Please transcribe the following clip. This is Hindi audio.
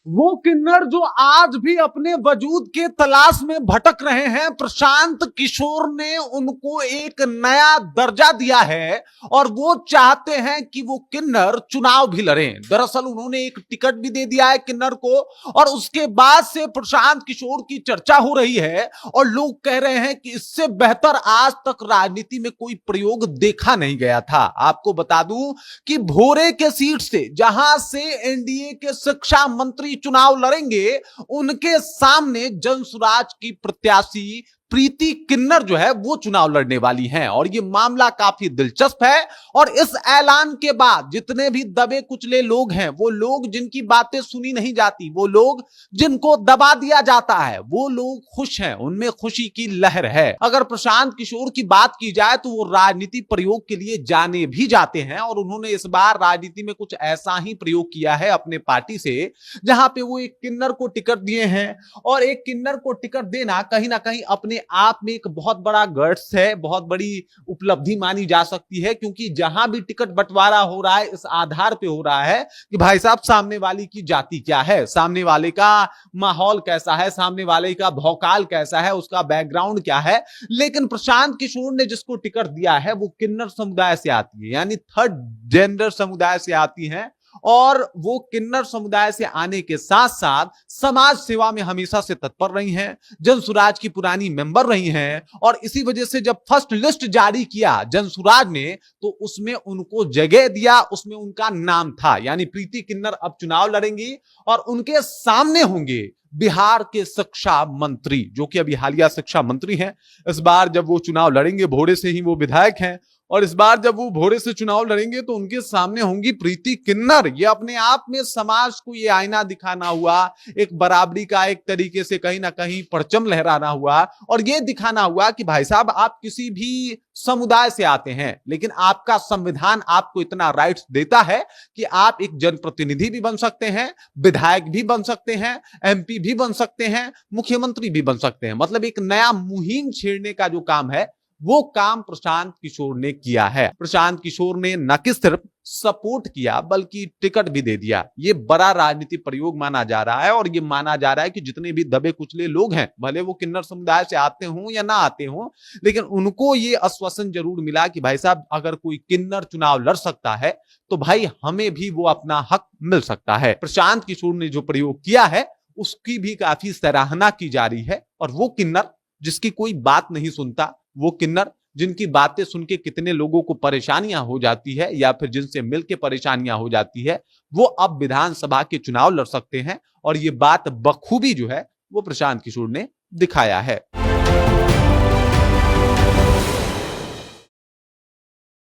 वो किन्नर जो आज भी अपने वजूद के तलाश में भटक रहे हैं, प्रशांत किशोर ने उनको एक नया दर्जा दिया है और वो चाहते हैं कि वो किन्नर चुनाव भी लड़ें। दरअसल उन्होंने एक टिकट भी दे दिया है किन्नर को और उसके बाद से प्रशांत किशोर की चर्चा हो रही है और लोग कह रहे हैं कि इससे बेहतर आज तक राजनीति में कोई प्रयोग देखा नहीं गया था। आपको बता दूं कि भोरे के सीट से जहां से एनडीए के शिक्षा मंत्री चुनाव लड़ेंगे, उनके सामने जनसुराज की प्रत्याशी प्रीति किन्नर जो है वो चुनाव लड़ने वाली हैं और ये मामला काफी दिलचस्प है। और इस ऐलान के बाद जितने भी दबे कुचले लोग हैं, वो लोग जिनकी बातें सुनी नहीं जाती, वो लोग जिनको दबा दिया जाता है, वो लोग खुश हैं, उनमें खुशी की लहर है। अगर प्रशांत किशोर की बात की जाए तो वो राजनीति प्रयोग के लिए जाने भी जाते हैं और उन्होंने इस बार राजनीति में कुछ ऐसा ही प्रयोग किया है अपने पार्टी से, जहां पे वो एक किन्नर को टिकट दिए हैं। और एक किन्नर को टिकट देना कहीं ना कहीं अपने आप में एक बहुत बड़ा गट्स है, बहुत बड़ी उपलब्धि मानी जा सकती है, क्योंकि जहां भी टिकट बंटवारा हो रहा है इस आधार पे हो रहा है कि भाई साहब सामने वाले की जाति क्या है, सामने वाले का माहौल कैसा है, सामने वाले का भौकाल कैसा है, उसका बैकग्राउंड क्या है। लेकिन प्रशांत किशोर ने जिसको टिकट दिया है वो किन्नर समुदाय से आती है, यानी थर्ड जेंडर समुदाय से आती है और वो किन्नर समुदाय से आने के साथ साथ समाज सेवा में हमेशा से तत्पर रही हैं, जनसुराज की पुरानी मेंबर रही हैं और इसी वजह से जब फर्स्ट लिस्ट जारी किया जनसुराज ने तो उसमें उनको जगह दिया, उसमें उनका नाम था। यानी प्रीति किन्नर अब चुनाव लड़ेंगी और उनके सामने होंगे बिहार के शिक्षा मंत्री, जो कि अभी हालिया शिक्षा मंत्री हैं। इस बार जब वो चुनाव लड़ेंगे, भोरे से ही वो विधायक हैं, और इस बार जब वो भोरे से चुनाव लड़ेंगे तो उनके सामने होंगी प्रीति किन्नर। ये अपने आप में समाज को ये आईना दिखाना हुआ, एक बराबरी का एक तरीके से कहीं ना कहीं परचम लहराना हुआ और ये दिखाना हुआ कि भाई साहब आप किसी भी समुदाय से आते हैं, लेकिन आपका संविधान आपको इतना राइट्स देता है कि आप एक जनप्रतिनिधि भी बन सकते हैं, विधायक भी बन सकते हैं, एमपी भी बन सकते हैं, मुख्यमंत्री भी बन सकते हैं। मतलब एक नया मुहिम छेड़ने का जो काम है वो काम प्रशांत किशोर ने किया है। प्रशांत किशोर ने न कि सिर्फ सपोर्ट किया बल्कि टिकट भी दे दिया। ये बड़ा राजनीतिक प्रयोग माना जा रहा है और ये माना जा रहा है कि जितने भी दबे कुचले लोग हैं, भले वो किन्नर समुदाय से आते हों या ना आते हों, लेकिन उनको ये आश्वासन जरूर मिला कि भाई साहब अगर कोई किन्नर चुनाव लड़ सकता है तो भाई हमें भी वो अपना हक मिल सकता है। प्रशांत किशोर ने जो प्रयोग किया है उसकी भी काफी सराहना की जा रही है और वो किन्नर जिसकी कोई बात नहीं सुनता, वो किन्नर जिनकी बातें सुन के कितने लोगों को परेशानियां हो जाती है या फिर जिनसे मिलके परेशानियां हो जाती है, वो अब विधानसभा के चुनाव लड़ सकते हैं और ये बात बखूबी जो है वो प्रशांत किशोर ने दिखाया है।